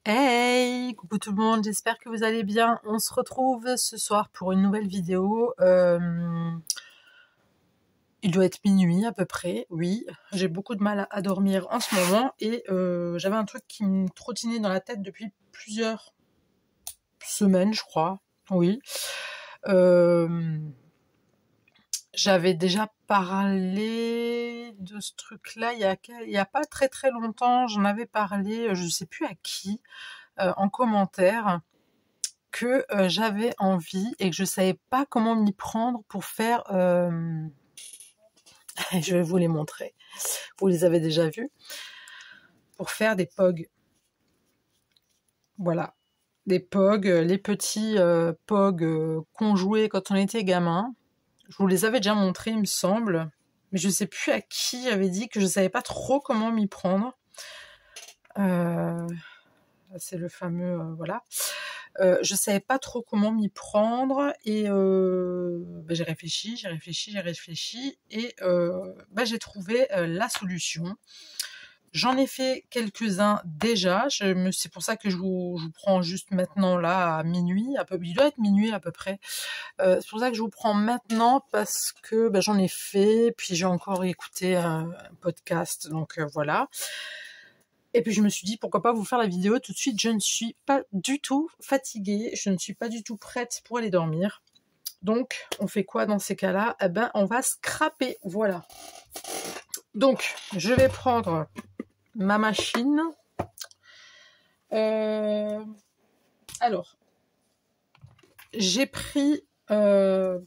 Hey, coucou tout le monde, j'espère que vous allez bien. On se retrouve ce soir pour une nouvelle vidéo. Il doit être minuit à peu près, oui. J'ai beaucoup de mal à dormir en ce moment et j'avais un truc qui me trottinait dans la tête depuis plusieurs semaines, je crois. Oui. J'avais déjà parlé de ce truc-là il y a pas très très longtemps. J'en avais parlé, je sais plus à qui, en commentaire, que j'avais envie et que je savais pas comment m'y prendre pour faire. Je vais vous les montrer. Vous les avez déjà vus. Pour faire des POG. Voilà. Des POG, les petits POG qu'on jouait quand on était gamin. Je vous les avais déjà montrés, il me semble. Mais je sais plus à qui j'avais dit que je savais pas trop comment m'y prendre. C'est le fameux... voilà. Je savais pas trop comment m'y prendre et j'ai réfléchi et j'ai trouvé la solution. J'en ai fait quelques-uns déjà. C'est pour ça que je vous prends juste maintenant là à minuit. Il doit être minuit à peu près. C'est pour ça que je vous prends maintenant parce que j'en ai fait. Puis j'ai encore écouté un podcast. Donc voilà. Et puis je me suis dit pourquoi pas vous faire la vidéo tout de suite. Je ne suis pas du tout fatiguée. Je ne suis pas du tout prête pour aller dormir. Donc on fait quoi dans ces cas-là? Eh ben on va scraper. Voilà. Donc je vais prendre ma machine. Alors, j'ai pris... alors,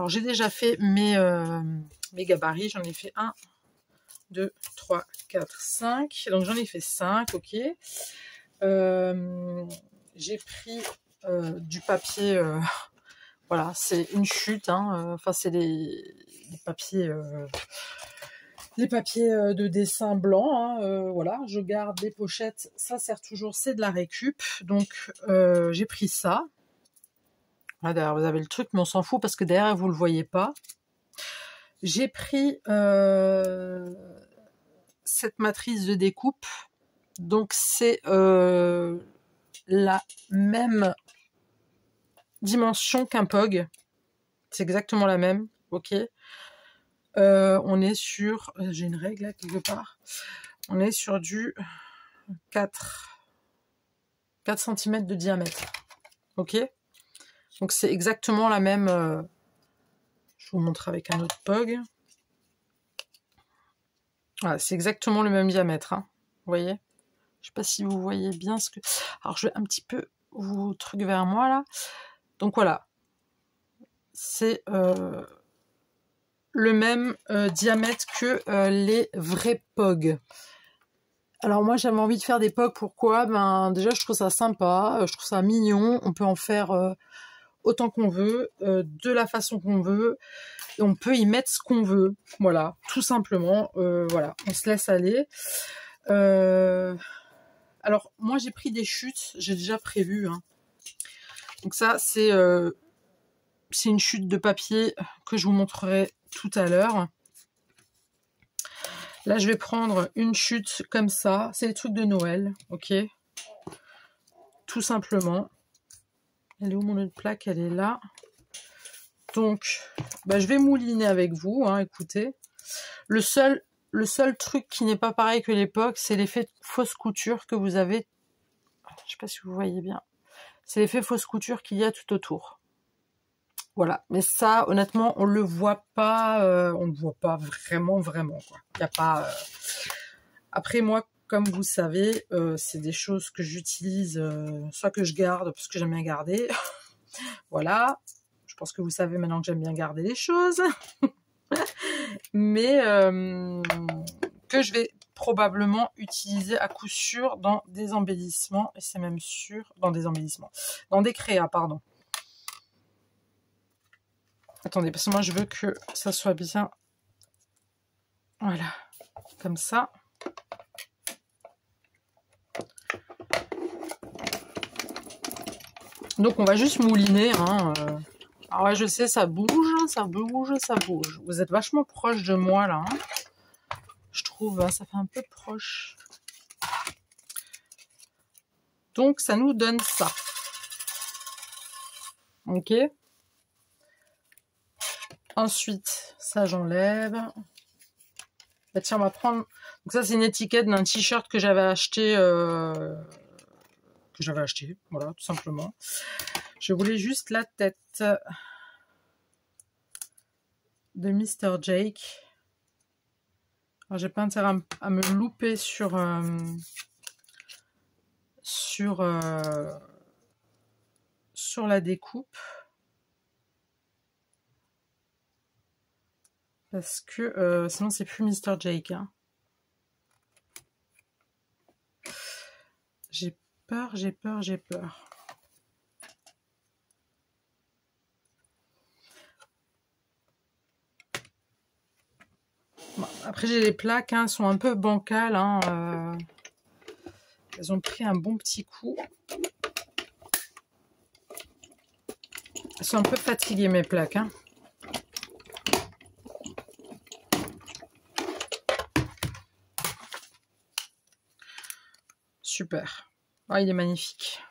j'ai déjà fait mes gabarits. J'en ai fait 1, 2, 3, 4, 5. Donc, j'en ai fait 5, ok. J'ai pris du papier... voilà, c'est une chute. Enfin, c'est les papiers... les papiers de dessin blanc, voilà, je garde les pochettes, ça sert toujours, c'est de la récup, donc j'ai pris ça. Là, derrière, vous avez le truc, mais on s'en fout parce que derrière, vous le voyez pas. J'ai pris cette matrice de découpe, donc c'est la même dimension qu'un POG, c'est exactement la même, ok. On est sur, j'ai une règle là quelque part, on est sur du 4 cm de diamètre, ok. Donc c'est exactement la même, je vous montre avec un autre POG, voilà, c'est exactement le même diamètre, vous voyez, je sais pas si vous voyez bien ce que, alors je vais un petit peu vous truc vers moi là, donc voilà, c'est le même diamètre que les vrais POG. Alors moi j'avais envie de faire des POG, pourquoi? Déjà je trouve ça sympa, je trouve ça mignon, on peut en faire autant qu'on veut, de la façon qu'on veut, et on peut y mettre ce qu'on veut, voilà, tout simplement, voilà, on se laisse aller. Alors moi j'ai pris des chutes, j'ai déjà prévu, donc ça c'est une chute de papier que je vous montrerai tout à l'heure. Là, je vais prendre une chute comme ça. C'est les trucs de Noël, ok? Tout simplement. Elle est où mon autre plaque? Elle est là. Donc, je vais mouliner avec vous, écoutez. Le seul truc qui n'est pas pareil que l'époque, c'est l'effet fausse couture que vous avez. Je sais pas si vous voyez bien. C'est l'effet fausse couture qu'il y a tout autour. Voilà, mais ça, honnêtement, on le voit pas vraiment, quoi. Il y a pas. Après, moi, comme vous savez, c'est des choses que j'utilise, soit que je garde parce que j'aime bien garder. Voilà, je pense que vous savez maintenant que j'aime bien garder les choses, mais que je vais probablement utiliser à coup sûr dans des embellissements, et c'est même sûr dans des créas, pardon. Attendez, parce que moi je veux que ça soit bien, voilà, comme ça. Donc on va juste mouliner, Alors ouais, je sais, ça bouge. Vous êtes vachement proche de moi là, Je trouve, ça fait un peu proche. Donc, ça nous donne ça. Ok. Ensuite, ça, j'enlève. Bah, tiens, on va prendre... Donc ça, c'est une étiquette d'un t-shirt que j'avais acheté... voilà, tout simplement. Je voulais juste la tête de Mr. Jake. Alors, j'ai pas intérêt à me louper sur la découpe. Parce que sinon, c'est plus Mr. Jake. Hein. J'ai peur. Bon, après, j'ai les plaques, hein, elles sont un peu bancales. Hein, elles ont pris un bon petit coup. Elles sont un peu fatiguées, mes plaques. Hein. Super. Ah, il est magnifique.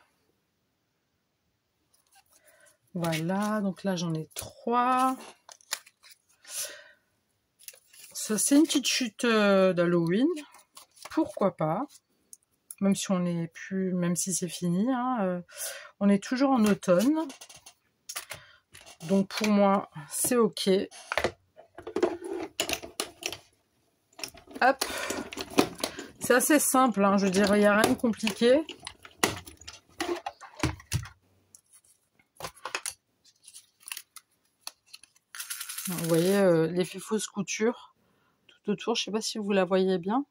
Voilà, donc là, j'en ai 3. Ça, c'est une petite chute d'Halloween. Pourquoi pas? Même si on n'est plus, même si c'est fini. Hein, on est toujours en automne. Donc pour moi, c'est ok. Hop. C'est assez simple, hein, je veux dire, il n'y a rien de compliqué. Vous voyez l'effet fausse couture tout autour. Je ne sais pas si vous la voyez bien.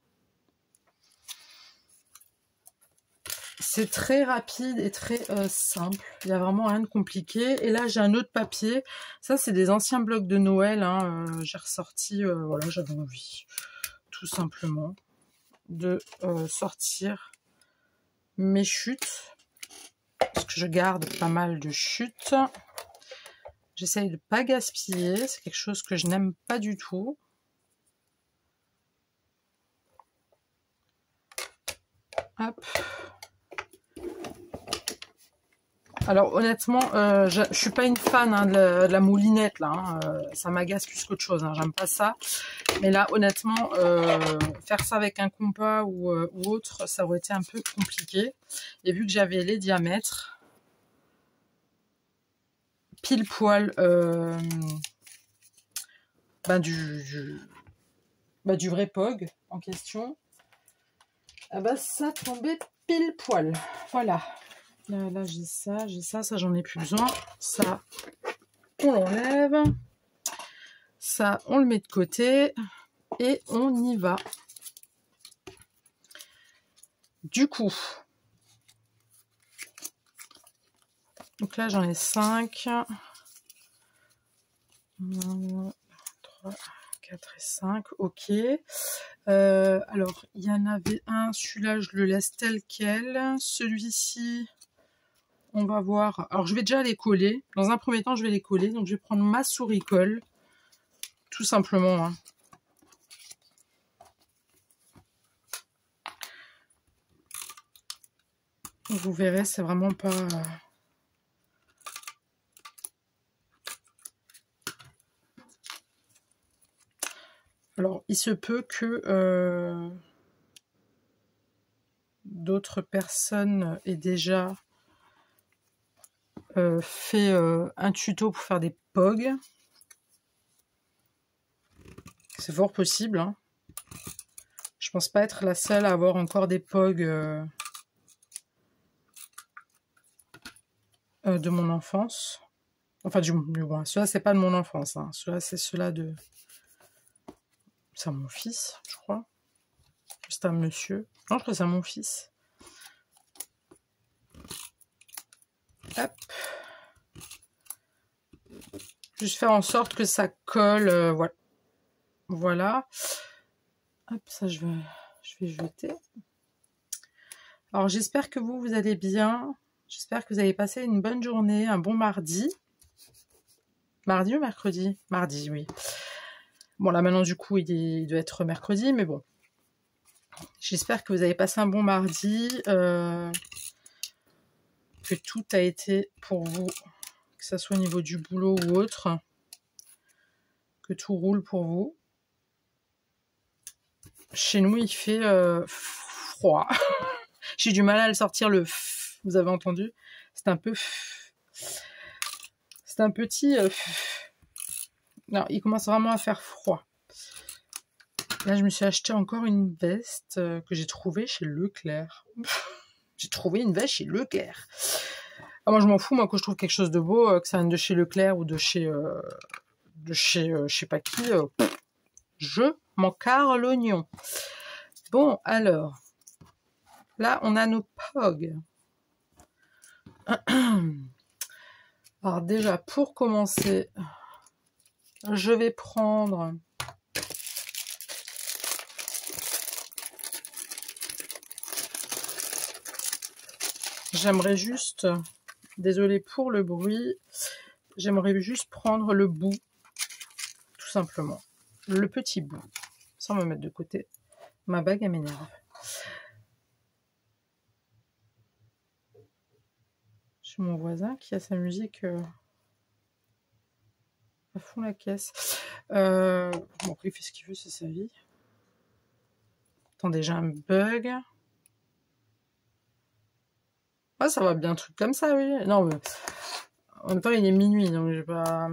C'est très rapide et très simple. Il n'y a vraiment rien de compliqué. Et là, j'ai un autre papier. Ça, c'est des anciens blocs de Noël. Hein. J'ai ressorti, voilà, j'avais envie, tout simplement, de sortir mes chutes. Parce que je garde pas mal de chutes. J'essaye de ne pas gaspiller. C'est quelque chose que je n'aime pas du tout. Hop. Alors honnêtement, je suis pas une fan hein, de la moulinette là. Hein, ça m'agace plus qu'autre chose. Hein, j'aime pas ça. Mais là, honnêtement, faire ça avec un compas ou autre, ça aurait été un peu compliqué. Et vu que j'avais les diamètres pile poil du vrai POG en question, ça tombait pile poil. Voilà. Là j'ai ça, j'en ai plus besoin. Ça, on l'enlève. Ça, on le met de côté. Et on y va. Du coup. Donc là, j'en ai 5. 1, 3, 4 et 5. Ok. Alors, il y en avait un. Celui-là, je le laisse tel quel. Celui-ci... On va voir. Alors, je vais déjà les coller. Dans un premier temps, je vais les coller. Donc, je vais prendre ma souris colle. Tout simplement. Hein. Vous verrez, c'est vraiment pas... Alors, il se peut que d'autres personnes aient déjà... fait un tuto pour faire des POG. C'est fort possible. Hein. Je pense pas être la seule à avoir encore des POG de mon enfance. Enfin, du moins, ceux-là, c'est pas de mon enfance. Hein. Ceux-là, c'est ceux-là de... C'est mon fils, je crois. C'est un monsieur. Non, je crois que c'est mon fils. Hop. Juste faire en sorte que ça colle. Voilà. Voilà. Hop, ça, je vais jeter. Alors, j'espère que vous allez bien. J'espère que vous avez passé une bonne journée, un bon mardi. Mardi ou mercredi? Mardi, oui. Bon, là, maintenant, du coup, il doit être mercredi, mais bon. J'espère que vous avez passé un bon mardi. que tout a été pour vous, que ce soit au niveau du boulot ou autre, que tout roule pour vous. Chez nous, il fait froid. J'ai du mal à le sortir, le f, vous avez entendu? C'est un peu f. C'est un petit f. Non, il commence vraiment à faire froid. Là, je me suis acheté encore une veste que j'ai trouvée chez Leclerc. J'ai trouvé une veste chez Leclerc. Ah, moi, je m'en fous, moi, quand je trouve quelque chose de beau, que ça vienne de chez Leclerc ou de chez je sais pas qui, je m'en carre l'oignon. Bon, alors, là, on a nos POG. Alors déjà, pour commencer, je vais prendre j'aimerais juste, désolé pour le bruit, j'aimerais juste prendre le bout, tout simplement. Le petit bout, sans me mettre de côté. Ma bague, elle m'énerve. J'ai mon voisin qui a sa musique à fond la caisse. Bon, après, il fait ce qu'il veut, c'est sa vie. Attendez, j'ai un bug. Ah, ça va bien, un truc comme ça, oui. Non, mais en même temps, il est minuit, donc j'ai pas...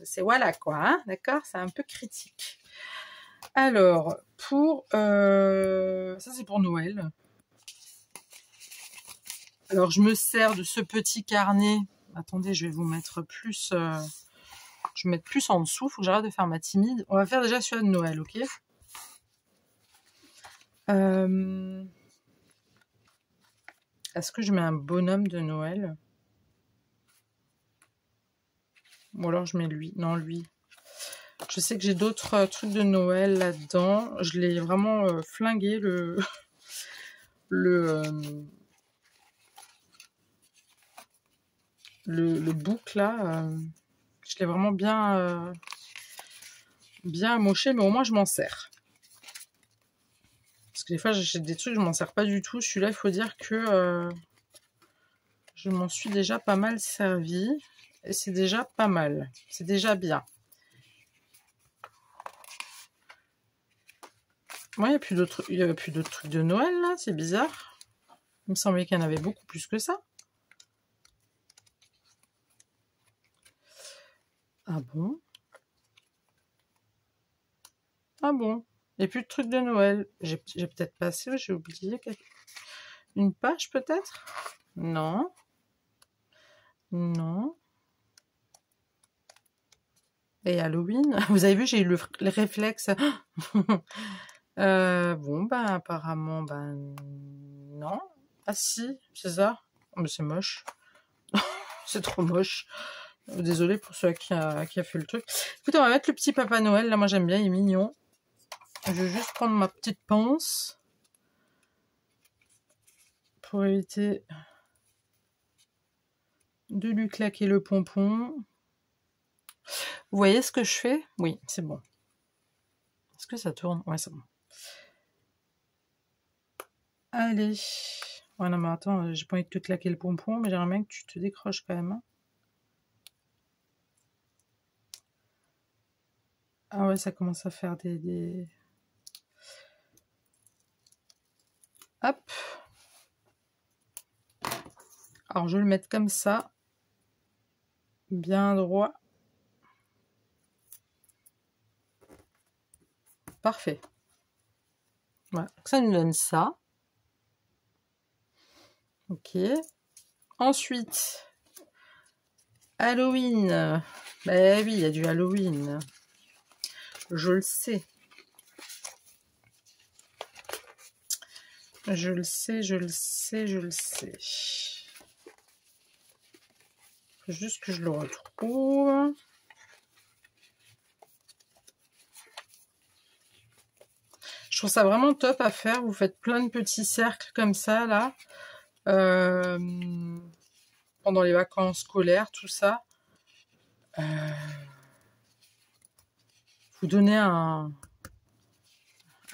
C'est voilà, quoi, hein, d'accord? C'est un peu critique. Alors, pour... ça, c'est pour Noël. Alors, je me sers de ce petit carnet. Attendez, je vais vous mettre plus... je vais mettre plus en dessous. Faut que j'arrête de faire ma timide. On va faire déjà celui-là de Noël, ok? Est-ce que je mets un bonhomme de Noël? Ou alors je mets lui. Non, lui. Je sais que j'ai d'autres trucs de Noël là-dedans. Je l'ai vraiment flingué, le bouc là. Je l'ai vraiment bien amoché, mais au moins je m'en sers. Parce que des fois j'achète des trucs, je m'en sers pas du tout. Celui-là, il faut dire que je m'en suis déjà pas mal servi. Et c'est déjà pas mal. C'est déjà bien. Moi, il n'y a plus d'autres trucs de Noël là, c'est bizarre. Il me semblait qu'il y en avait beaucoup plus que ça. Ah bon? Ah bon? Il n'y a plus de trucs de Noël. J'ai peut-être passé, j'ai oublié une page peut-être? Non. Non. Et Halloween? Vous avez vu, j'ai eu le réflexe. Bon, ben apparemment, ben non. Ah si, c'est ça. Oh, mais c'est moche. C'est trop moche. Désolée pour celui qui a fait le truc. Écoutez, on va mettre le petit Papa Noël. Là, moi j'aime bien, il est mignon. Je vais juste prendre ma petite pince pour éviter de lui claquer le pompon. Vous voyez ce que je fais? Oui, c'est bon. Est-ce que ça tourne? Ouais, c'est bon. Allez. Ouais, non, mais attends, j'ai pas envie de te claquer le pompon, mais j'aimerais bien que tu te décroches quand même. Hein. Ah ouais, ça commence à faire des... Hop. Alors, je vais le mettre comme ça. Bien droit. Parfait. Voilà. Donc ça nous donne ça. Ok. Ensuite, Halloween. Ben oui, il y a du Halloween. Je le sais. Je le sais, je le sais, je le sais. Faut juste que je le retrouve. Je trouve ça vraiment top à faire. Vous faites plein de petits cercles comme ça, là. Pendant les vacances scolaires, tout ça. Vous donnez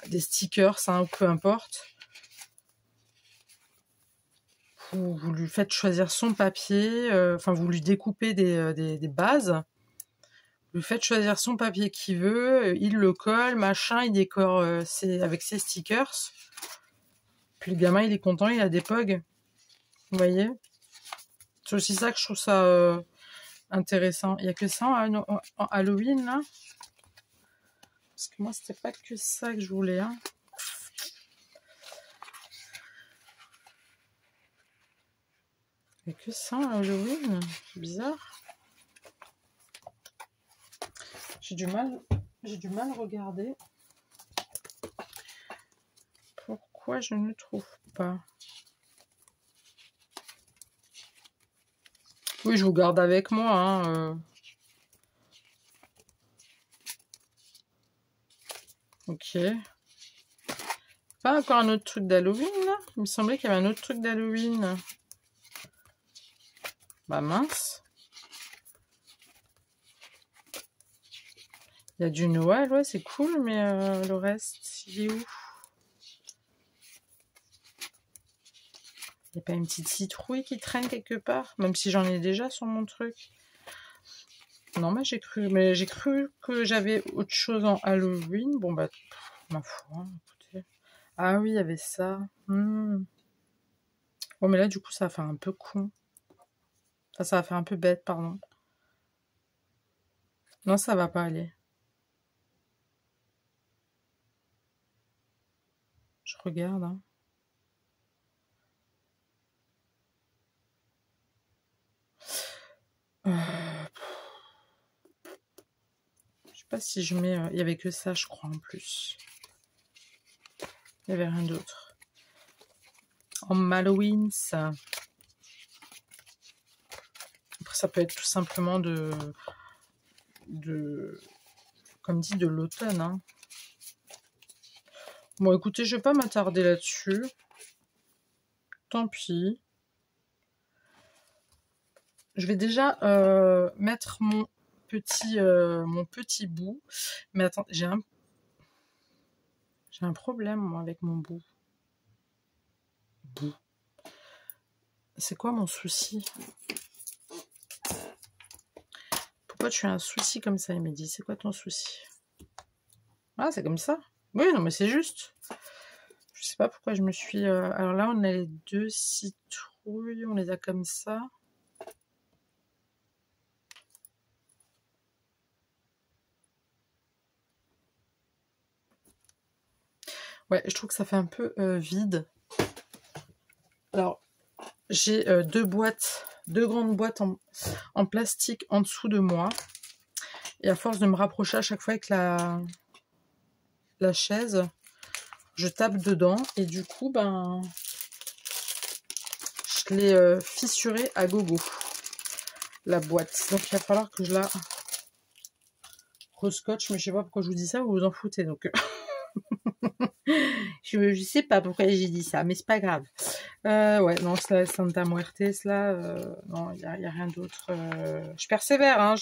des stickers, hein, peu importe. vous lui faites choisir son papier, enfin vous lui découpez des bases, vous lui faites choisir son papier qu'il veut, il le colle, machin, il décore avec ses stickers. Puis le gamin il est content, il a des pogs. Vous voyez? C'est aussi ça que je trouve ça intéressant. Il n'y a que ça en Halloween là? Parce que moi c'était pas que ça que je voulais. Hein. Il n'y a que ça en Halloween? C'est bizarre. J'ai du mal à regarder. Pourquoi je ne trouve pas? Oui, je vous garde avec moi. Hein, Ok. Pas encore un autre truc d'Halloween, là? Il me semblait qu'il y avait un autre truc d'Halloween. Bah mince. Il y a du Noël, ouais, c'est cool, mais le reste, il est où? Il n'y a pas une petite citrouille qui traîne quelque part? Même si j'en ai déjà sur mon truc. Non, mais j'ai cru que j'avais autre chose en Halloween. Bon, bah, ma foi, écoutez. Ah oui, il y avait ça. Bon, mais là, du coup, ça va faire un peu con. Enfin, ça va faire un peu bête, pardon. Non, ça va pas aller. Je regarde, hein. Je sais pas si je mets... Il y avait que ça, je crois, en plus. Il y avait rien d'autre. En Halloween, ça... Après, ça peut être tout simplement comme dit, de l'automne. Hein. Bon, écoutez, je vais pas m'attarder là-dessus. Tant pis. Je vais déjà mettre mon petit bout. Mais attends, j'ai un problème, moi, avec mon bout. C'est quoi mon souci? Pourquoi tu as un souci comme ça, il m'a dit. C'est quoi ton souci? Ah, c'est comme ça? Oui, non, mais c'est juste. Je sais pas pourquoi je me suis... Alors là, on a les 2 citrouilles. On les a comme ça. Ouais, je trouve que ça fait un peu vide. Alors, j'ai 2 grandes boîtes en plastique en dessous de moi. Et à force de me rapprocher à chaque fois avec la chaise, je tape dedans. Et du coup, ben, je l'ai fissurée à gogo, la boîte. Donc, il va falloir que je la rescotche. Mais je sais pas pourquoi je vous dis ça, vous vous en foutez. Donc, je sais pas pourquoi j'ai dit ça, mais c'est pas grave. Ouais, non, ça, Santa Muerte, là, non, il y a rien d'autre. Je persévère, hein,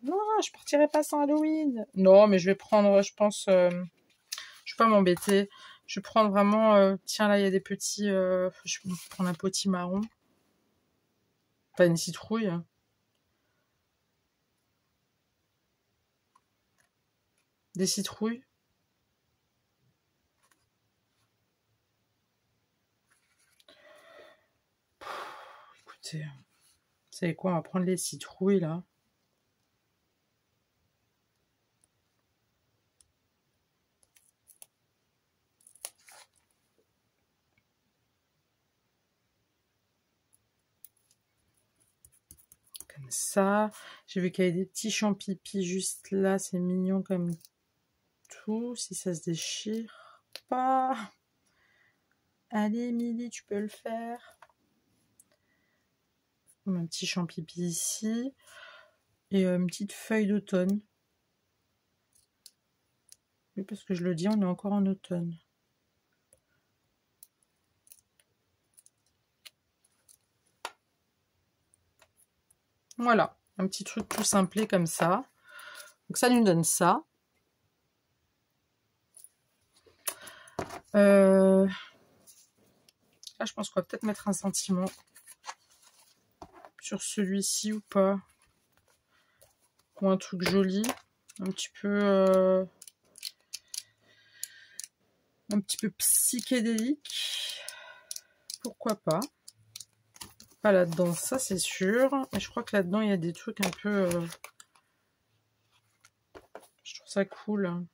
Non, je partirai pas sans Halloween. Non, mais je vais prendre, je pense, je vais pas m'embêter. Je vais prendre vraiment, tiens, là, il y a des petits, je vais prendre un potimarron. Pas une citrouille. Des citrouilles. Écoutez, vous savez quoi, on va prendre les citrouilles, là. Comme ça. J'ai vu qu'il y avait des petits champipi juste là. C'est mignon comme tout. Si ça se déchire pas. Allez, Émilie, tu peux le faire. Un petit champipi ici. Et une petite feuille d'automne. Oui, parce que je le dis, on est encore en automne. Voilà, un petit truc tout simplé comme ça. Donc ça nous donne ça. Là, je pense qu'on va peut-être mettre un sentiment sur celui-ci ou pas. Ou un truc joli. Un petit peu psychédélique. Pourquoi pas. Pas là-dedans, ça c'est sûr. Et je crois que là-dedans, il y a des trucs un peu... Je trouve ça cool.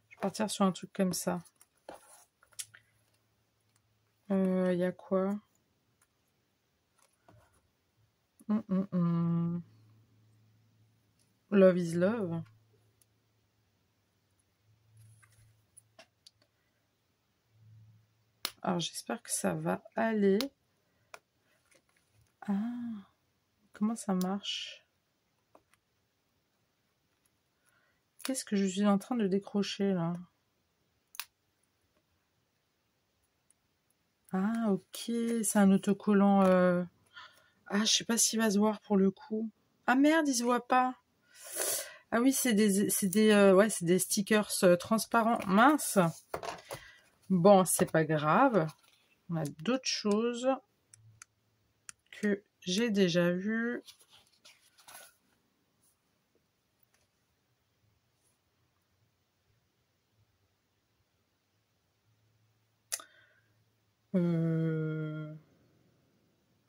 Je vais partir sur un truc comme ça. Il y a quoi? Love is love. Alors j'espère que ça va aller. Ah, comment ça marche? Qu'est-ce que je suis en train de décrocher là? Ah ok, c'est un autocollant. Ah, je sais pas s'il va se voir pour le coup. Ah merde, il se voit pas. Ah oui, c'est des stickers transparents. Mince. Bon, c'est pas grave. On a d'autres choses que j'ai déjà vues.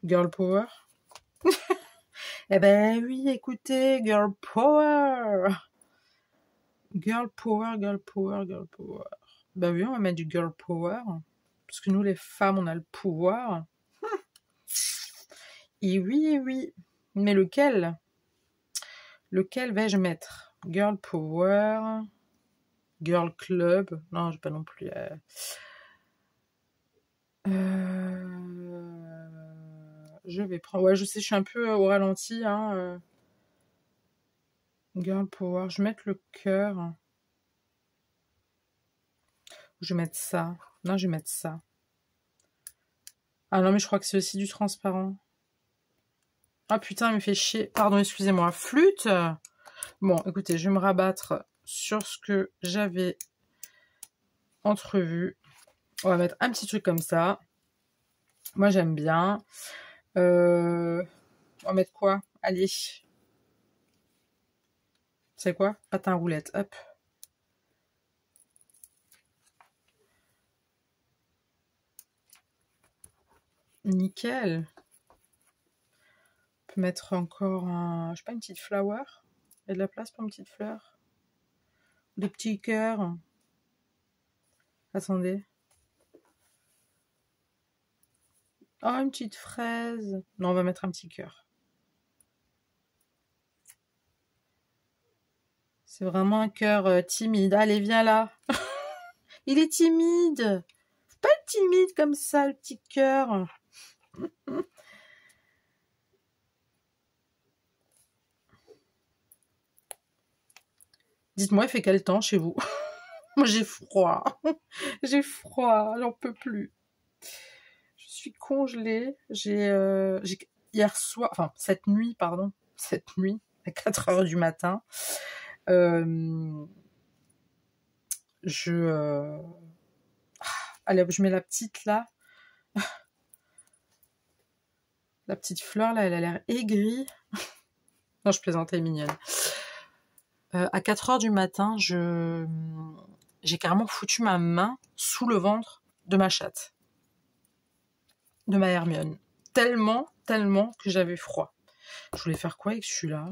Girl Power. Eh ben oui, écoutez, Girl Power. Girl Power, Girl Power, Girl Power. Bah oui, on va mettre du Girl Power. Parce que nous, les femmes, on a le pouvoir. Et oui, oui. Mais lequel? Lequel vais-je mettre? Girl Power. Girl Club. Non, j'ai pas non plus... Je vais prendre... Ouais, je sais, je suis un peu au ralenti. Hein. Girl Power. Je vais mettre le cœur. Je vais mettre ça. Non, je vais mettre ça. Ah non, mais je crois que c'est aussi du transparent. Ah putain, il me fait chier. Pardon, excusez-moi. Flûte. Bon, écoutez, je vais me rabattre sur ce que j'avais entrevu. On va mettre un petit truc comme ça. Moi, j'aime bien. On va mettre quoi? Allez. C'est quoi? Patin roulette. Hop. Nickel. On peut mettre encore un... Je sais pas, une petite flower. Il y a de la place pour une petite fleur. Des petits cœurs. Attendez. Oh, une petite fraise. Non, on va mettre un petit cœur. C'est vraiment un cœur timide. Allez, viens là. Il est timide. Faut pas être timide comme ça, le petit cœur. Dites-moi, il fait quel temps chez vous? Moi, j'ai froid. J'ai froid, j'en peux plus. Je suis congelée. J'ai hier soir, enfin cette nuit, à 4 heures du matin, allez, je mets la petite là. La petite fleur là, elle a l'air aigrie. Non, je plaisante, elle est mignonne. À 4 heures du matin, j'ai carrément foutu ma main sous le ventre de ma chatte. De ma Hermione. Tellement que j'avais froid. Je voulais faire quoi avec celui-là?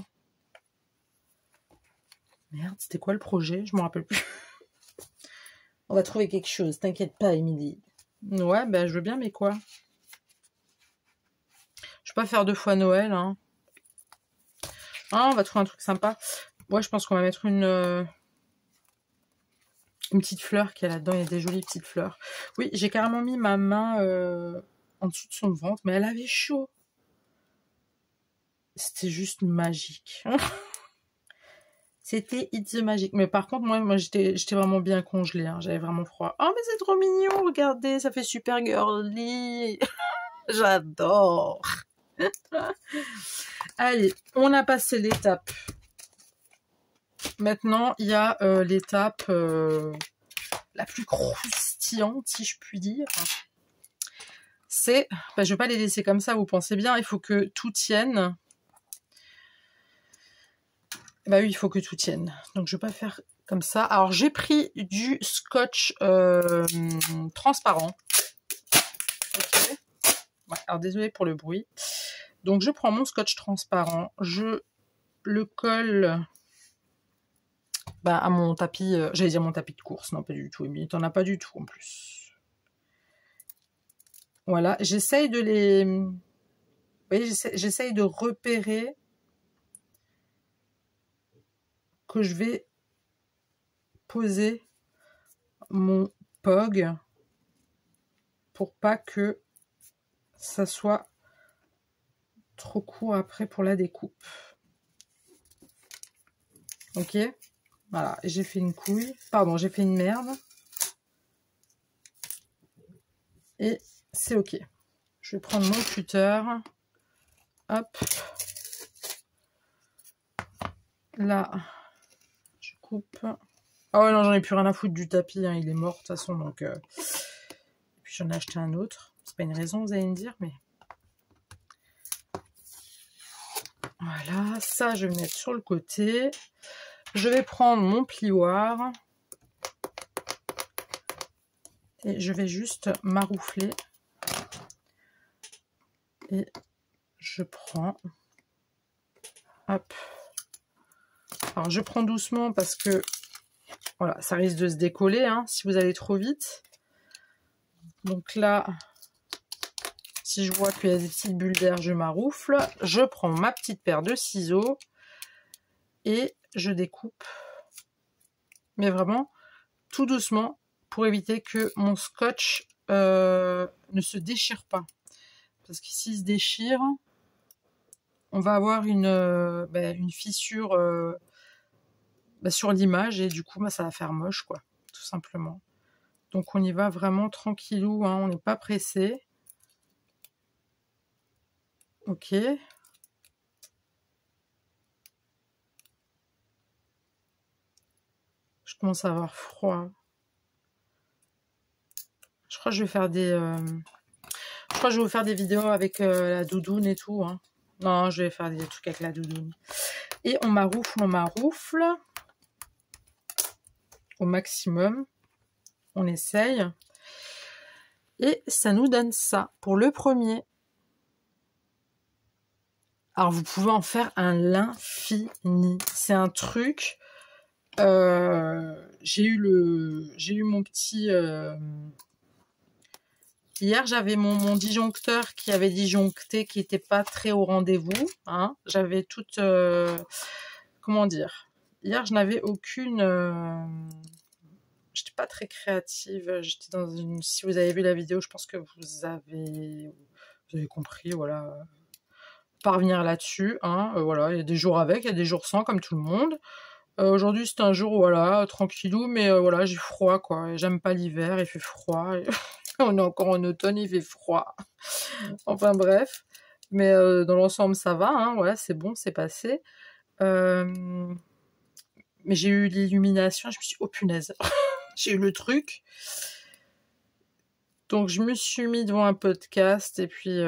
Merde, c'était quoi le projet? Je me rappelle plus. On va trouver quelque chose, t'inquiète pas, Émilie. Ouais, ben je veux bien, mais quoi? Je vais pas faire 2 fois Noël, hein. Ah, on va trouver un truc sympa. Ouais, je pense qu'on va mettre une petite fleur qui est là-dedans. Il y a des jolies petites fleurs. Oui, j'ai carrément mis ma main en dessous de son ventre, mais elle avait chaud. C'était juste magique. C'était it's magique. Mais par contre, moi j'étais vraiment bien congelée. Hein. J'avais vraiment froid. Oh, mais c'est trop mignon. Regardez, ça fait super girly. J'adore. Allez, on a passé l'étape. Maintenant, il y a l'étape la plus croustillante, si je puis dire. C'est, je vais pas les laisser comme ça, vous pensez bien, il faut que tout tienne. Bah oui, il faut que tout tienne. Donc je vais pas faire comme ça. Alors j'ai pris du scotch transparent. Okay. Ouais, alors désolé pour le bruit. Donc je prends mon scotch transparent, je le colle à mon tapis, j'allais dire mon tapis de course, non pas du tout, mais t'en as pas du tout en plus. Voilà, j'essaye de les... Vous voyez, j'essaye de repérer que je vais poser mon POG pour pas que ça soit trop court après pour la découpe. Ok, voilà, j'ai fait une couille, pardon, j'ai fait une merde. Et c'est ok. Je vais prendre mon cutter. Hop. Là, je coupe. Ah ouais, non, j'en ai plus rien à foutre du tapis, hein, il est mort de toute façon, donc... Et puis j'en ai acheté un autre. C'est pas une raison, vous allez me dire, mais... Voilà, ça, je vais mettre sur le côté. Je vais prendre mon plioir. Et je vais juste maroufler. Et je prends... Hop. Alors, je prends doucement parce que... Voilà, ça risque de se décoller, hein, si vous allez trop vite. Donc là... Si je vois qu'il y a des petites bulles d'air, je maroufle. Je prends ma petite paire de ciseaux et je découpe. Mais vraiment, tout doucement pour éviter que mon scotch ne se déchire pas. Parce que s'il se déchire, on va avoir une fissure sur l'image et du coup, ça va faire moche, quoi, tout simplement. Donc on y va vraiment tranquillou, hein, on n'est pas pressé. Ok. Je commence à avoir froid. Je crois que je vais faire des... Je crois que je vais vous faire des vidéos avec la doudoune et tout. Hein. Non, je vais faire des trucs avec la doudoune. Et on maroufle. Au maximum. On essaye. Et ça nous donne ça pour le premier. Alors, vous pouvez en faire un l'infini. C'est un truc... j'ai eu mon petit... Hier, j'avais mon disjoncteur qui avait disjoncté, qui n'était pas très au rendez-vous. Hein. J'avais toute... comment dire? Hier, je n'avais aucune... J'étais pas très créative. J'étais dans une... Si vous avez vu la vidéo, je pense que vous avez compris, voilà. Pas revenir là-dessus. Hein. Voilà, il y a des jours avec, il y a des jours sans, comme tout le monde. Aujourd'hui, c'est un jour, voilà, tranquillou, mais voilà, j'ai froid, quoi. J'aime pas l'hiver, il fait froid. Et... On est encore en automne, il fait froid. Enfin bref. Mais dans l'ensemble, ça va. Hein, voilà, c'est bon, c'est passé. Mais j'ai eu l'illumination. Je me suis dit, oh punaise. J'ai eu le truc. Donc je me suis mis devant un podcast. Et puis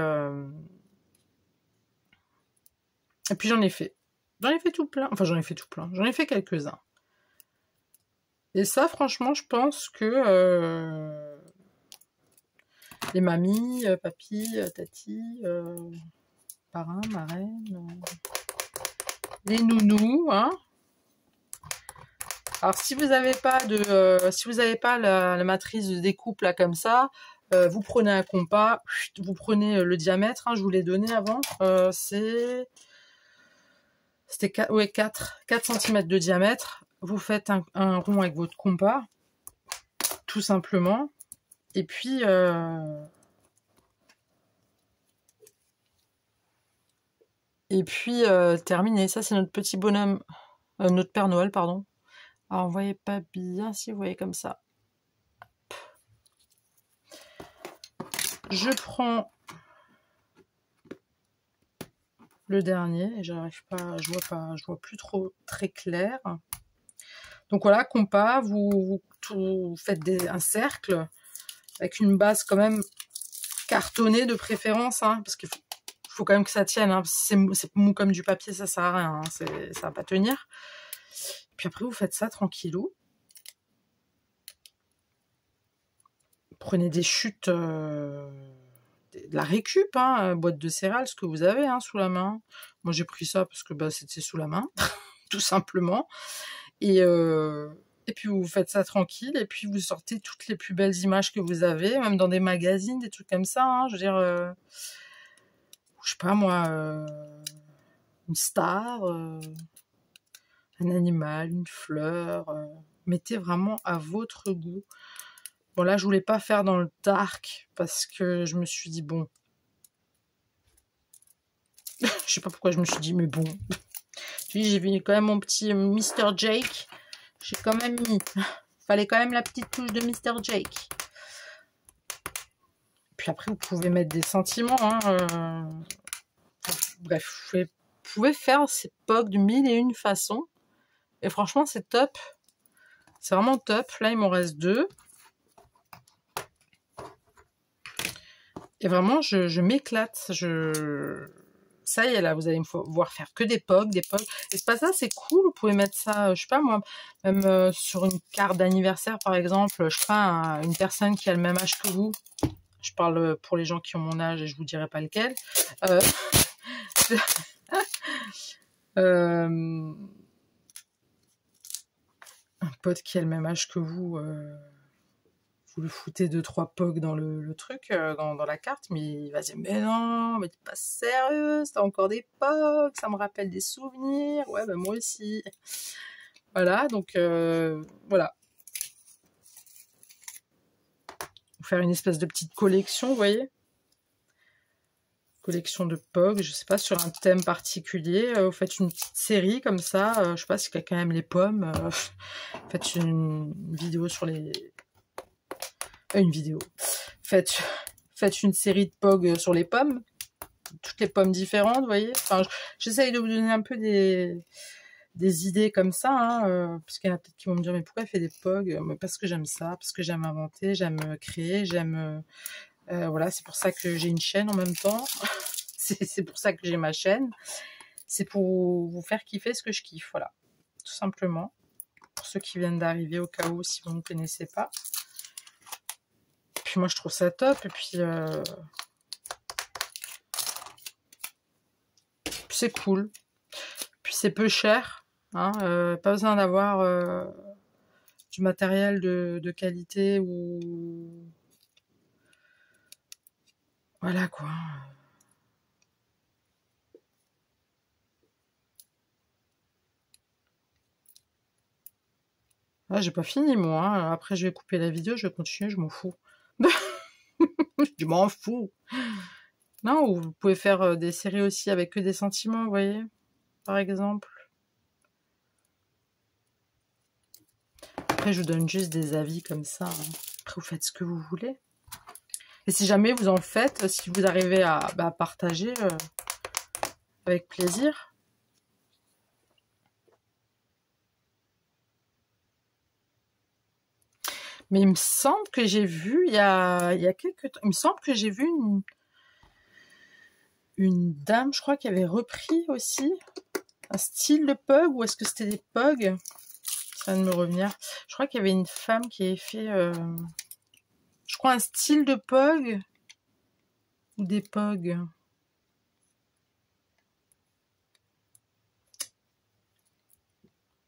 j'en ai fait. J'en ai fait tout plein. Enfin, j'en ai fait tout plein. J'en ai fait quelques-uns. Et ça, franchement, je pense que... les mamies, papy, tati, parrain, marraine, les nounous, hein. Alors si vous n'avez pas la matrice de découpe là comme ça, vous prenez un compas, vous prenez le diamètre, hein, je vous l'ai donné avant, c'était 4 cm de diamètre. Vous faites un rond avec votre compas, tout simplement, et puis terminé. Ça, c'est notre petit bonhomme, notre Père Noël, pardon. Alors, vous voyez pas bien si vous voyez comme ça. Je prends le dernier et j'arrive pas, je vois plus trop très clair. Donc voilà, compas, vous faites un cercle avec une base quand même cartonnée de préférence, hein, parce qu'il faut quand même que ça tienne. Hein, c'est mou comme du papier, ça sert à rien, hein, ça va pas tenir. Puis après, vous faites ça tranquillou. Prenez des chutes, de la récup, hein, boîte de céréales, ce que vous avez hein, sous la main. Moi, j'ai pris ça parce que bah, c'était sous la main, tout simplement. Et puis vous faites ça tranquille, et puis vous sortez toutes les plus belles images que vous avez, même dans des magazines, des trucs comme ça. Hein, je veux dire, je sais pas moi, une star, un animal, une fleur. Mettez vraiment à votre goût. Bon là, je voulais pas faire dans le dark parce que je me suis dit bon, je sais pas pourquoi je me suis dit mais bon. J'ai vu quand même mon petit Mr. Jake. J'ai quand même mis. Fallait quand même la petite touche de Mr. Jake. Puis après, vous pouvez mettre des sentiments. Hein, bref, vous pouvez faire ces POG de 1001 façons. Et franchement, c'est top. C'est vraiment top. Là, il m'en reste 2. Et vraiment, je m'éclate. Ça y est, là, vous allez me voir faire que des POG, des POG. Et c'est pas ça, c'est cool. Vous pouvez mettre ça, je sais pas moi, même sur une carte d'anniversaire, par exemple. Je sais pas, une personne qui a le même âge que vous. Je parle pour les gens qui ont mon âge et je vous dirai pas lequel. Un pote qui a le même âge que vous, vous le foutez 2-3 POG dans le truc, dans la carte, mais il va dire mais non, mais t'es pas sérieux, c'est encore des POG, ça me rappelle des souvenirs. Ouais, bah moi aussi. Voilà, donc voilà. Faire une espèce de petite collection, vous voyez, collection de POG, je sais pas, sur un thème particulier. Vous faites une petite série comme ça, je sais pas si quelqu'un aime les pommes, faites une vidéo sur les... une vidéo. Faites une série de POG sur les pommes, toutes les pommes différentes, vous voyez. Enfin, j'essaye de vous donner un peu des idées comme ça, hein, parce qu'il y en a peut-être qui vont me dire mais pourquoi elle fait des POG? Parce que j'aime ça, parce que j'aime inventer, j'aime créer, j'aime... voilà, c'est pour ça que j'ai une chaîne en même temps. c'est pour ça que j'ai ma chaîne. C'est pour vous faire kiffer ce que je kiffe, voilà. Tout simplement. Pour ceux qui viennent d'arriver, au cas où, si vous ne connaissez pas. Puis moi, je trouve ça top. Et puis, c'est cool. Puis c'est peu cher. Hein, pas besoin d'avoir du matériel de qualité ou... Voilà, quoi. Ah, j'ai pas fini, moi. Hein. Après, je vais couper la vidéo, je vais continuer, je m'en fous. Je m'en fous. Non, ou vous pouvez faire des séries aussi avec que des sentiments, vous voyez, par exemple. Après, je vous donne juste des avis comme ça. Hein. Après, vous faites ce que vous voulez. Et si jamais vous en faites, si vous arrivez à partager, avec plaisir. Mais il me semble que j'ai vu, il y a quelques temps, il me semble que j'ai vu une dame, je crois, qui avait repris aussi un style de POG, ou est-ce que c'était des POG? Ça vient de me revenir. Je crois qu'il y avait une femme qui avait fait, je crois, un style de POG, ou des POG.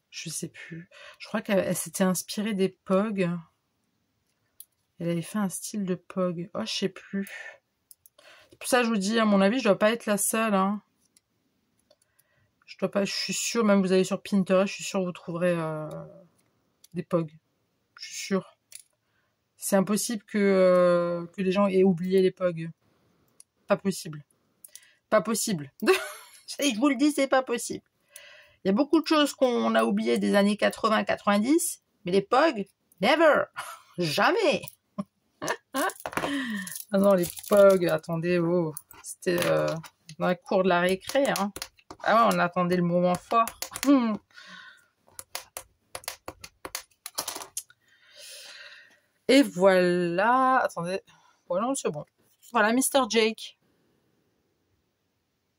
Je sais plus. Je crois qu'elle s'était inspirée des POG. Elle avait fait un style de POG. Oh, je sais plus. Pour ça, je vous dis, à mon avis, je dois pas être la seule. Hein. Je dois pas. Je suis sûre, même vous allez sur Pinterest, je suis sûre que vous trouverez des POG. Je suis sûre. C'est impossible que les gens aient oublié les POG. Pas possible. Pas possible. Je vous le dis, c'est pas possible. Il y a beaucoup de choses qu'on a oubliées des années 80-90, mais les POG, never. Jamais. Ah non, les POG, attendez, oh, c'était dans la cour de la récré. Hein. Ah ouais, on attendait le moment fort. Et voilà, attendez, voilà, c'est bon. Voilà, Mr. Jake.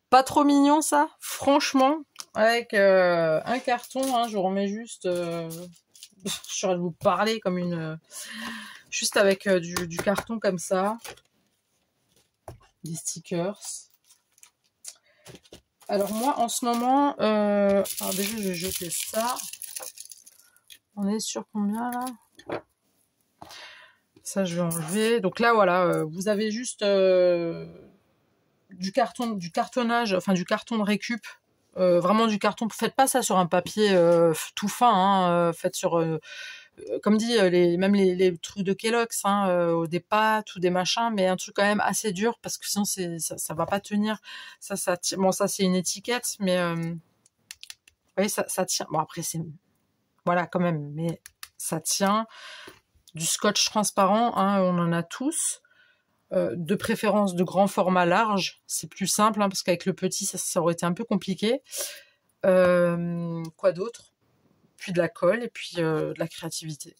Pas trop mignon ça, franchement, avec un carton, hein, je vous remets juste, je suis en train de vous parler comme une, juste avec du carton comme ça, des stickers. Alors moi en ce moment, alors déjà je vais jeter ça, on est sur combien là? Ça je vais enlever, donc là voilà, vous avez juste du cartonnage, enfin du carton de récup, vraiment du carton. Faites pas ça sur un papier tout fin, hein, faites sur, comme dit, même les trucs de Kellogg's, hein, des pâtes ou des machins, mais un truc quand même assez dur parce que sinon ça va pas tenir. Ça tient. Bon, ça c'est une étiquette, mais vous voyez, ça tient. Bon après c'est, voilà quand même, mais ça tient. Du scotch transparent, hein, on en a tous. De préférence de grand format large, c'est plus simple, hein, parce qu'avec le petit ça aurait été un peu compliqué. Quoi d'autre? Puis de la colle et puis de la créativité,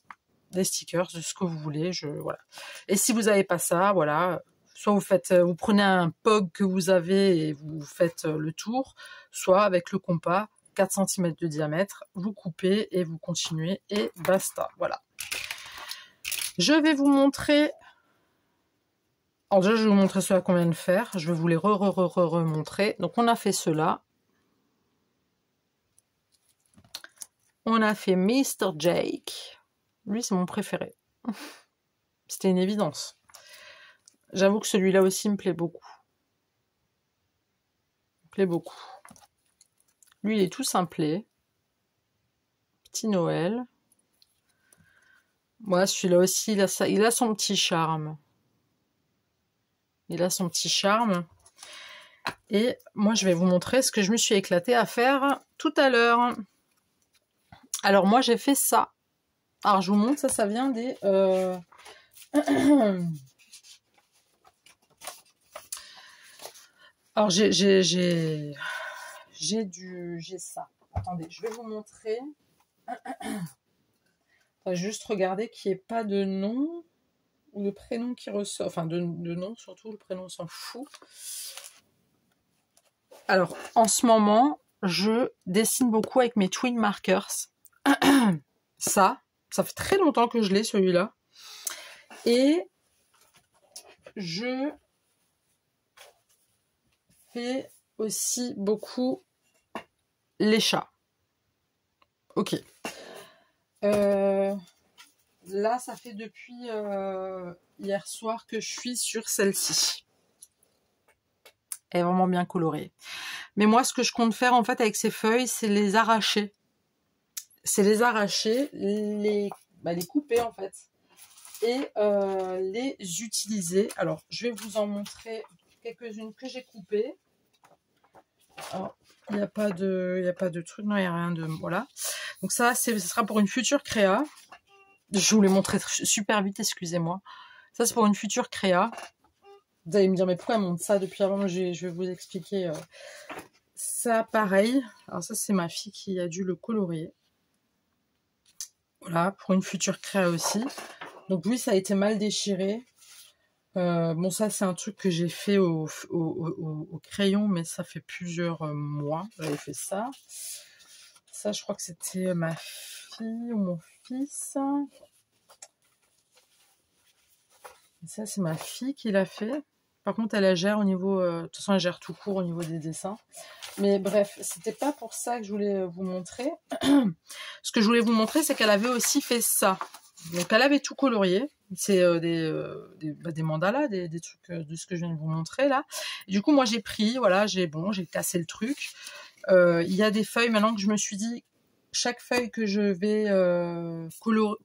des stickers, de ce que vous voulez. Voilà. Et si vous n'avez pas ça, voilà, soit vous prenez un POG que vous avez et vous faites le tour, soit avec le compas 4 cm de diamètre, vous coupez et vous continuez et basta. Voilà. Je vais vous montrer. Alors déjà, je vais vous montrer ceux qu'on vient de faire. Je vais vous les remontrer. Donc, on a fait cela. On a fait Mr. Jake. Lui, c'est mon préféré. C'était une évidence. J'avoue que celui-là aussi me plaît beaucoup. Il me plaît beaucoup. Lui, il est tout simplet. Petit Noël. Moi, celui-là aussi, il a son petit charme. Il a son petit charme. Et moi, je vais vous montrer ce que je me suis éclatée à faire tout à l'heure. Alors, moi, j'ai fait ça. Alors, je vous montre, ça vient des... Alors, j'ai ça. Attendez, je vais vous montrer. Juste regarder qu'il n'y ait pas de nom ou de prénom qui ressort. Enfin, de nom, surtout, le prénom, on s'en fout. Alors, en ce moment, je dessine beaucoup avec mes twin markers. Ça fait très longtemps que je l'ai, celui-là. Et je fais aussi beaucoup les chats. Ok. Là, ça fait depuis hier soir que je suis sur celle-ci. Elle est vraiment bien colorée. Mais moi, ce que je compte faire en fait avec ces feuilles, c'est les arracher. C'est les arracher, les couper en fait. Et les utiliser. Alors, je vais vous en montrer quelques-unes que j'ai coupées. Alors, il n'y a pas de truc, non, il n'y a rien de... Voilà. Donc ça, ce sera pour une future créa. Je vous l'ai montré super vite, excusez-moi. Ça, c'est pour une future créa. Vous allez me dire, mais pourquoi elle montre ça depuis avant? Je vais vous expliquer. Ça, pareil. Alors ça, c'est ma fille qui a dû le colorier. Voilà, pour une future créa aussi. Donc oui, ça a été mal déchiré. Bon, ça, c'est un truc que j'ai fait au crayon, mais ça fait plusieurs mois. J'avais fait ça. Ça, je crois que c'était ma fille ou mon fils. Et ça, c'est ma fille qui l'a fait. Par contre, elle gère au niveau... de toute façon, elle gère tout court au niveau des dessins. Mais bref, c'était pas pour ça que je voulais vous montrer. Ce que je voulais vous montrer, c'est qu'elle avait aussi fait ça. Donc, elle avait tout colorié. C'est des mandalas, des trucs de ce que je viens de vous montrer là. Et du coup, moi, j'ai pris, voilà, j'ai cassé le truc. Il y a des feuilles maintenant que je me suis dit, chaque feuille que je vais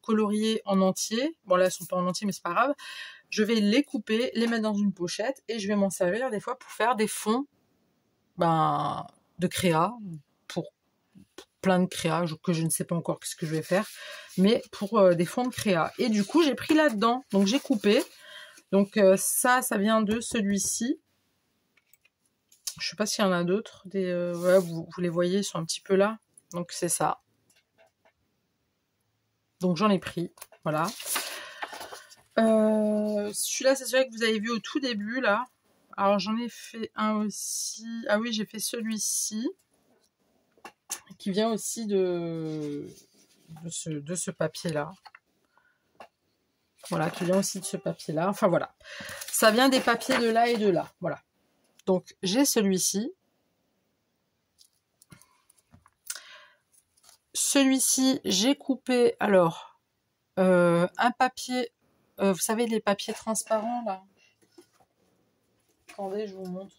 colorier en entier, bon là, elles sont pas en entier, mais c'est pas grave, je vais les couper, les mettre dans une pochette et je vais m'en servir des fois pour faire des fonds de créa, pour plein de créa, que je ne sais pas encore ce que je vais faire, mais pour des fonds de créa. Et du coup, j'ai pris là-dedans, donc j'ai coupé. Donc ça vient de celui-ci. Je sais pas s'il y en a d'autres. Ouais, vous les voyez, ils sont un petit peu là. Donc c'est ça. Donc j'en ai pris, voilà. Celui-là, c'est celui que vous avez vu au tout début, là. Alors, j'en ai fait un aussi. Ah oui, j'ai fait celui-ci, qui vient aussi de ce papier-là. Voilà, qui vient aussi de ce papier-là. Enfin, voilà. Ça vient des papiers de là et de là. Voilà. Donc, j'ai celui-ci. Celui-ci, j'ai coupé, alors, un papier, vous savez, les papiers transparents, là. Attendez, je vous montre.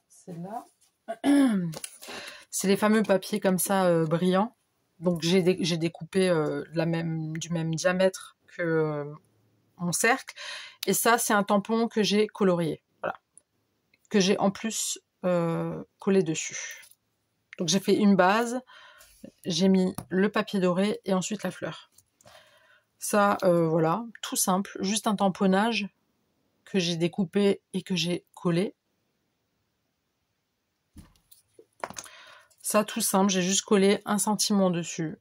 C'est là. C'est les fameux papiers comme ça, brillants. Donc, j'ai découpé du même diamètre que mon cercle. Et ça, c'est un tampon que j'ai colorié. Voilà. Que j'ai en plus collé dessus. Donc j'ai fait une base, j'ai mis le papier doré et ensuite la fleur. Ça, voilà, tout simple, juste un tamponnage que j'ai découpé et que j'ai collé. Ça, tout simple, j'ai juste collé un sentiment dessus.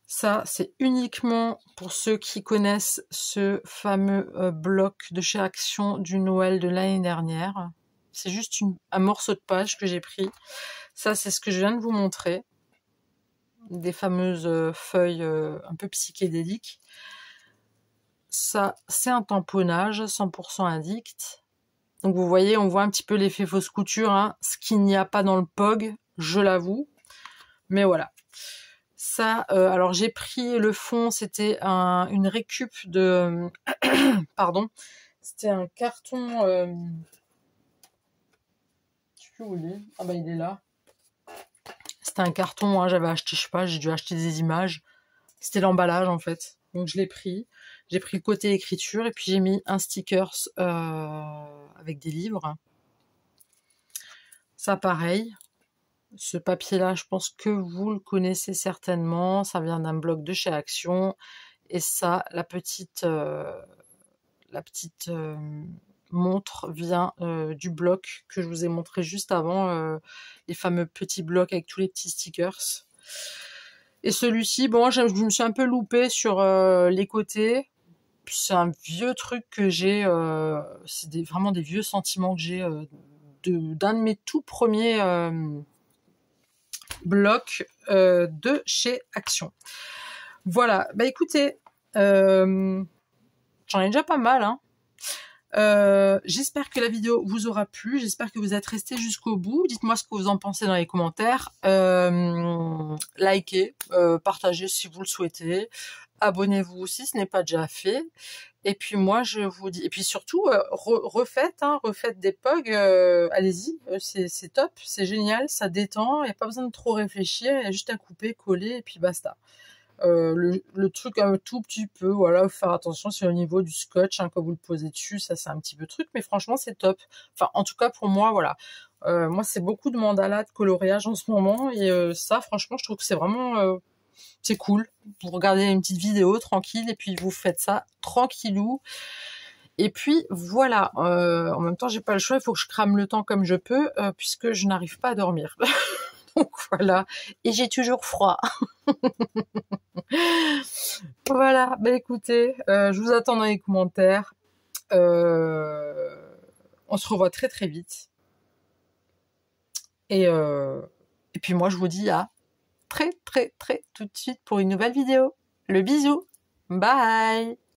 Ça, c'est uniquement pour ceux qui connaissent ce fameux bloc de chez Action du Noël de l'année dernière. C'est juste un morceau de page que j'ai pris. Ça, c'est ce que je viens de vous montrer. Des fameuses feuilles un peu psychédéliques. Ça, c'est un tamponnage 100% addict. Donc vous voyez, on voit un petit peu l'effet fausse couture, hein, ce qu'il n'y a pas dans le POG, je l'avoue. Mais voilà. Ça, alors j'ai pris le fond, c'était une récup de... pardon. C'était un carton... je sais plus où il est. Ah bah il est là. C'était un carton, hein, j'avais acheté, je sais pas, j'ai dû acheter des images. C'était l'emballage en fait. Donc je l'ai pris. J'ai pris le côté écriture et puis j'ai mis un sticker avec des livres. Ça pareil. Ce papier-là, je pense que vous le connaissez certainement. Ça vient d'un blog de chez Action. Et ça, la petite montre vient du bloc que je vous ai montré juste avant. Les fameux petits blocs avec tous les petits stickers. Et celui-ci, bon, je me suis un peu loupée sur les côtés. C'est un vieux truc que j'ai, c'est vraiment des vieux sentiments que j'ai d'un de mes tout premiers blocs de chez Action. Voilà, bah écoutez, j'en ai déjà pas mal, hein. J'espère que la vidéo vous aura plu, j'espère que vous êtes restés jusqu'au bout. Dites-moi ce que vous en pensez dans les commentaires. Likez, partagez si vous le souhaitez. Abonnez-vous si ce n'est pas déjà fait. Et puis moi je vous dis, et puis surtout refaites des POG, allez-y, c'est top, c'est génial, ça détend, il n'y a pas besoin de trop réfléchir, il y a juste à couper, coller et puis basta. Le truc un tout petit peu, voilà, faire attention, c'est au niveau du scotch, hein, quand vous le posez dessus, ça c'est un petit peu truc, mais franchement c'est top. Enfin en tout cas pour moi, voilà. Moi c'est beaucoup de mandala, de coloriage en ce moment, et ça franchement je trouve que c'est vraiment... c'est cool. Vous regardez une petite vidéo tranquille et puis vous faites ça tranquillou. Et puis voilà. En même temps, j'ai pas le choix. Il faut que je crame le temps comme je peux puisque je n'arrive pas à dormir. Donc voilà. Et j'ai toujours froid. Voilà. Ben écoutez, je vous attends dans les commentaires. On se revoit très très vite. Et puis moi, je vous dis à très tout de suite pour une nouvelle vidéo. Le bisou. Bye.